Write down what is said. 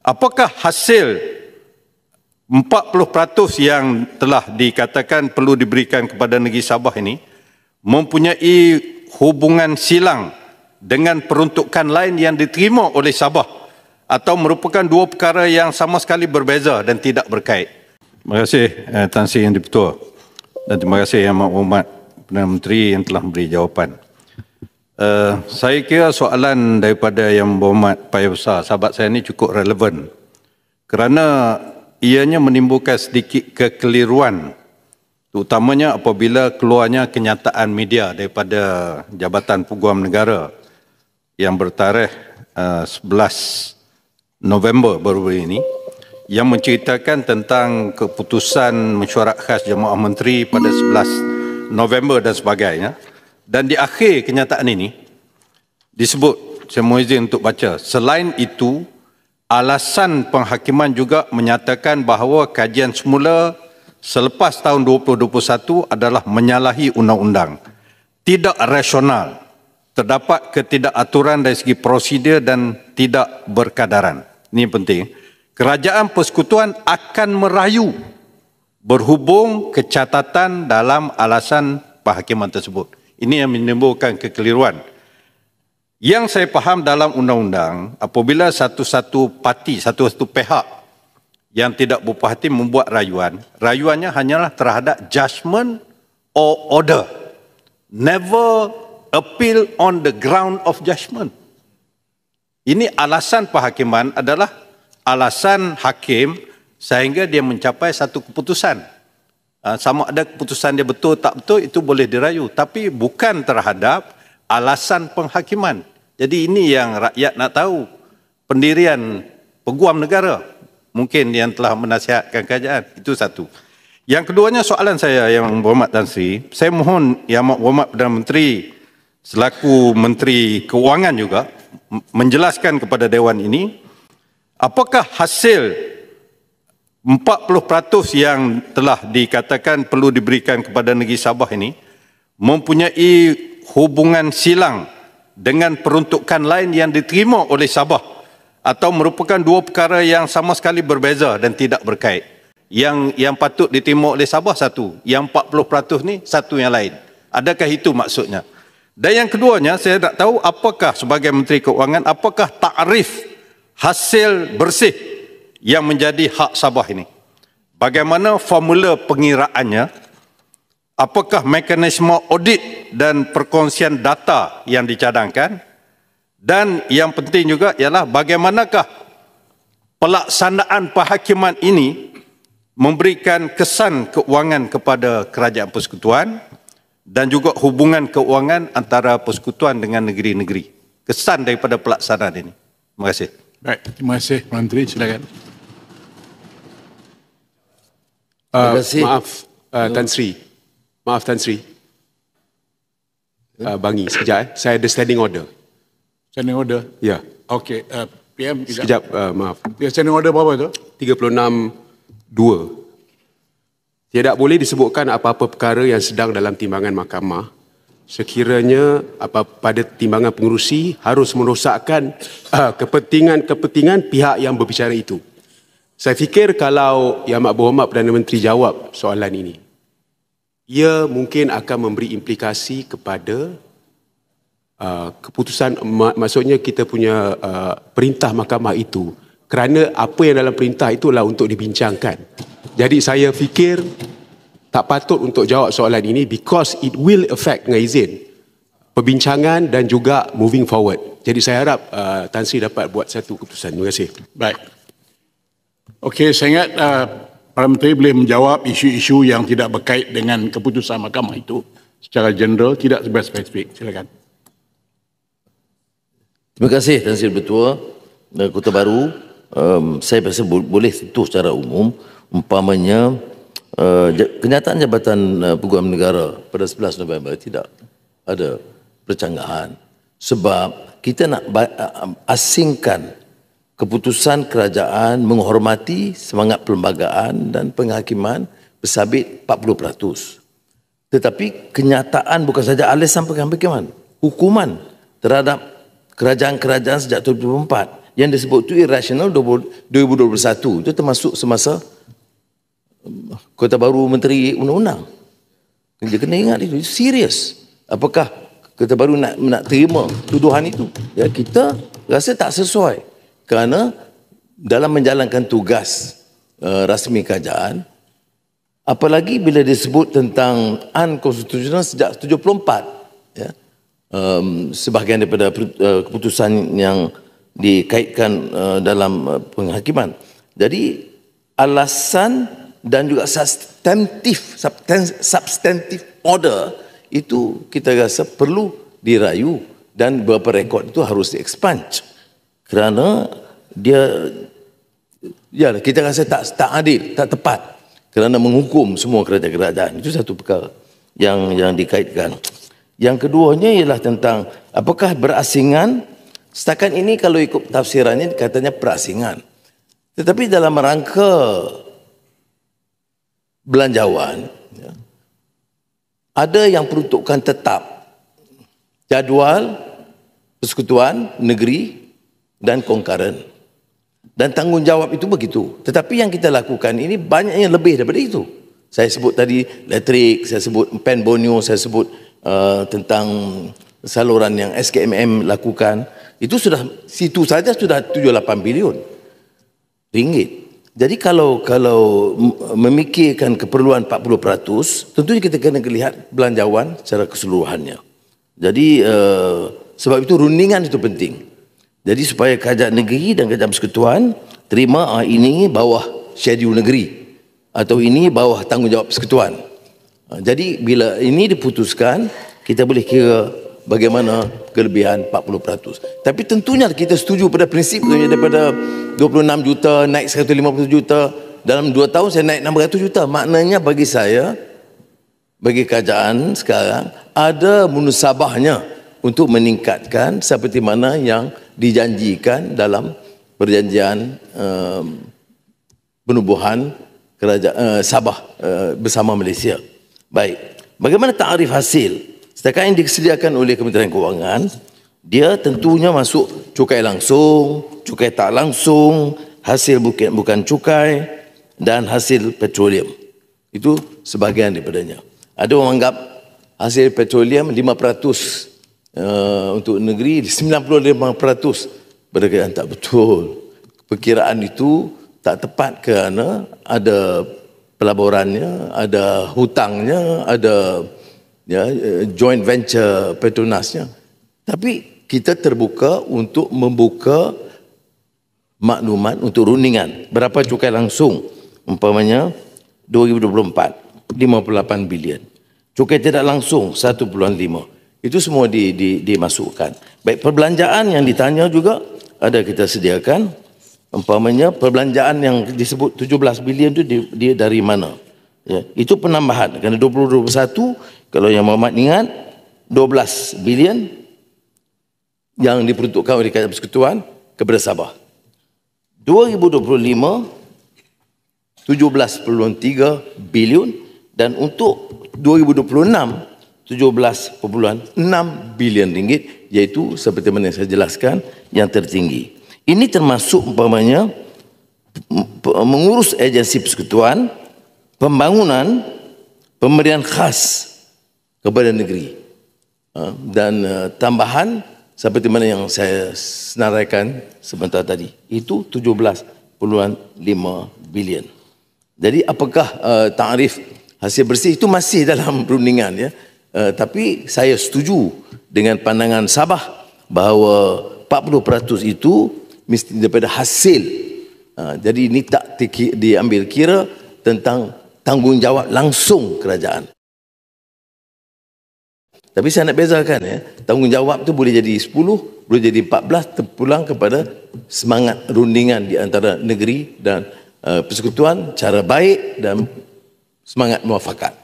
Apakah hasil 40% yang telah dikatakan perlu diberikan kepada negeri Sabah ini mempunyai hubungan silang dengan peruntukan lain yang diterima oleh Sabah atau merupakan dua perkara yang sama sekali berbeza dan tidak berkait? Terima kasih Tan Sri Yang di-Pertua, dan terima kasih Yang Amat Perdana Menteri yang telah memberi jawapan. Saya kira soalan daripada Yang Berhormat Paya Besar sahabat saya ini cukup relevan kerana ianya menimbulkan sedikit kekeliruan, terutamanya apabila keluarnya kenyataan media daripada Jabatan Peguam Negara yang bertarikh 11 November baru ini, yang menceritakan tentang keputusan mesyuarat khas Jemaah Menteri pada 11 November dan sebagainya. Dan di akhir kenyataan ini disebut, saya mohon izin untuk baca, selain itu, alasan penghakiman juga menyatakan bahawa kajian semula selepas tahun 2021 adalah menyalahi undang-undang, tidak rasional, terdapat ketidakaturan dari segi prosedur dan tidak berkadaran. Ini penting. Kerajaan Persekutuan akan merayu berhubung kecatatan dalam alasan penghakiman tersebut. Ini yang menimbulkan kekeliruan. Yang saya faham dalam undang-undang, apabila satu-satu parti, satu-satu pihak yang tidak berpuas hati membuat rayuan, rayuannya hanyalah terhadap judgment or order. Never appeal on the ground of judgment. Ini alasan penghakiman adalah alasan hakim sehingga dia mencapai satu keputusan. Sama ada keputusan dia betul tak betul, itu boleh dirayu. Tapi bukan terhadap alasan penghakiman. Jadi ini yang rakyat nak tahu. Pendirian Peguam Negara mungkin yang telah menasihatkan kerajaan. Itu satu. Yang keduanya soalan saya Yang Berhormat Tan Sri, saya mohon Yang Berhormat Perdana Menteri selaku Menteri Keuangan juga menjelaskan kepada Dewan ini, apakah hasil 40% yang telah dikatakan perlu diberikan kepada negeri Sabah ini mempunyai hubungan silang dengan peruntukan lain yang diterima oleh Sabah atau merupakan dua perkara yang sama sekali berbeza dan tidak berkait. Yang patut diterima oleh Sabah satu, yang 40% ni satu yang lain. Adakah itu maksudnya? Dan yang keduanya, saya nak tahu apakah sebagai Menteri Keuangan, apakah takrif hasil bersih yang menjadi hak Sabah ini? Bagaimana formula pengiraannya? Apakah mekanisme audit dan perkongsian data yang dicadangkan? Dan yang penting juga ialah bagaimanakah pelaksanaan penghakiman ini memberikan kesan keuangan kepada Kerajaan Persekutuan dan juga hubungan keuangan antara Persekutuan dengan negeri-negeri. Kesan daripada pelaksanaan ini. Terima kasih. Baik, terima kasih Menteri, silakan. Maaf Tan Sri. Maaf Tan Sri. Bangi sekejap. Saya ada standing order. Standing order? Ya. Okey, PM sekejap, maaf. Standing order berapa tu? 36(2). Tidak boleh disebutkan apa-apa perkara yang sedang dalam timbangan mahkamah sekiranya pada timbangan pengerusi harus merosakkan kepentingan pihak yang berbicara itu. Saya fikir kalau Yang Amat Berhormat Perdana Menteri jawab soalan ini, ia mungkin akan memberi implikasi kepada keputusan, maksudnya kita punya perintah mahkamah itu, kerana apa yang dalam perintah itulah untuk dibincangkan. Jadi saya fikir tak patut untuk jawab soalan ini because it will affect dengan izin perbincangan dan juga moving forward. Jadi saya harap Tan Sri dapat buat satu keputusan. Terima kasih. Baik. Okey, saya ingat Perdana Menteri boleh menjawab isu-isu yang tidak berkait dengan keputusan mahkamah itu secara general, tidak secara spesifik. Silakan. Terima kasih Tan Sri Ketua Kota Baru. Saya rasa boleh sentuh secara umum, umpamanya kenyataan Jabatan Peguam Negara pada 11 November tidak ada percanggahan sebab kita nak asingkan keputusan kerajaan menghormati semangat perlembagaan dan penghakiman bersabit 40%. Tetapi kenyataan bukan saja alasan penghakiman, hukuman terhadap kerajaan-kerajaan sejak 2004 yang disebut itu irrational 2021 itu termasuk semasa Kota Baru Menteri Undang-Undang. Dia kena ingat itu serius. Apakah Kota Baru nak terima tuduhan itu? Ya, kita rasa tak sesuai kerana dalam menjalankan tugas rasmi kerajaan, apalagi bila disebut tentang unconstitutional sejak 74, ya, sebahagian daripada keputusan yang dikaitkan dalam penghakiman. Jadi alasan dan juga substantive order itu kita rasa perlu dirayu dan beberapa rekod itu harus di-expunge kerana dia, ya, kita rasa tak adil, tak tepat kerana menghukum semua kerajaan-kerajaan. Itu satu perkara yang dikaitkan. Yang keduanya ialah tentang apakah berasingan. Setakat ini kalau ikut tafsirannya katanya perasingan. Tetapi dalam rangka belanjawan, ya, ada yang peruntukan tetap, jadual, persekutuan, negeri dan concurrent. Dan tanggungjawab itu begitu. Tetapi yang kita lakukan ini banyak yang lebih daripada itu. Saya sebut tadi elektrik, saya sebut Pen Borneo, saya sebut tentang saluran yang SKMM lakukan. Itu sudah, situ saja sudah 7-8 bilion ringgit. Jadi kalau memikirkan keperluan 40%, tentunya kita kena lihat belanjawan secara keseluruhannya. Jadi sebab itu rundingan itu penting. Jadi supaya kerajaan negeri dan kerajaan persekutuan terima ini bawah schedule negeri atau ini bawah tanggungjawab persekutuan. Jadi bila ini diputuskan, kita boleh kira bagaimana kelebihan 40%. Tapi tentunya kita setuju pada prinsip daripada 26 juta naik 150 juta. Dalam 2 tahun saya naik 600 juta. Maknanya bagi saya, bagi kerajaan sekarang, ada munasabahnya untuk meningkatkan seperti mana yang dijanjikan dalam perjanjian penubuhan kerajaan Sabah bersama Malaysia. Baik, bagaimana takrif hasil? Setakat yang disediakan oleh Kementerian Kewangan, dia tentunya masuk cukai langsung, cukai tak langsung, hasil bukan cukai dan hasil petroleum. Itu sebahagian daripadanya. Ada orang anggap hasil petroleum 5% untuk negeri, 95% berkaitan. Tak betul. Perkiraan itu tak tepat kerana ada pelaburannya, ada hutangnya, ada joint venture Petronasnya. Tapi kita terbuka untuk membuka maklumat untuk rundingan. Berapa cukai langsung? Umpamanya 2024, 58 bilion. Cukai tidak langsung 1.5. Itu semua dimasukkan. Baik, perbelanjaan yang ditanya juga ada kita sediakan. Umpamanya perbelanjaan yang disebut 17 bilion itu dia dari mana? Ya, itu penambahan. Kerana 2021, kalau yang Muhammad ingat, 12 bilion yang diperuntukkan oleh Kerajaan Persekutuan kepada Sabah. 2025, 17.3 bilion dan untuk 2026, 17.6 bilion ringgit, iaitu seperti mana saya jelaskan yang tertinggi. Ini termasuk umpamanya mengurus agensi persekutuan, pembangunan, pemberian khas kepada negeri dan tambahan seperti mana yang saya senaraikan sebentar tadi, itu 17.5 bilion. Jadi apakah takrif hasil bersih itu masih dalam rundingan, ya? Tapi saya setuju dengan pandangan Sabah bahawa 40% itu mesti daripada hasil. Jadi ini tak diambil kira tentang tanggungjawab langsung kerajaan. Tapi saya nak bezakan, ya, tanggungjawab tu boleh jadi 10, boleh jadi 14, terpulang kepada semangat rundingan di antara negeri dan persekutuan, cara baik dan semangat muafakat.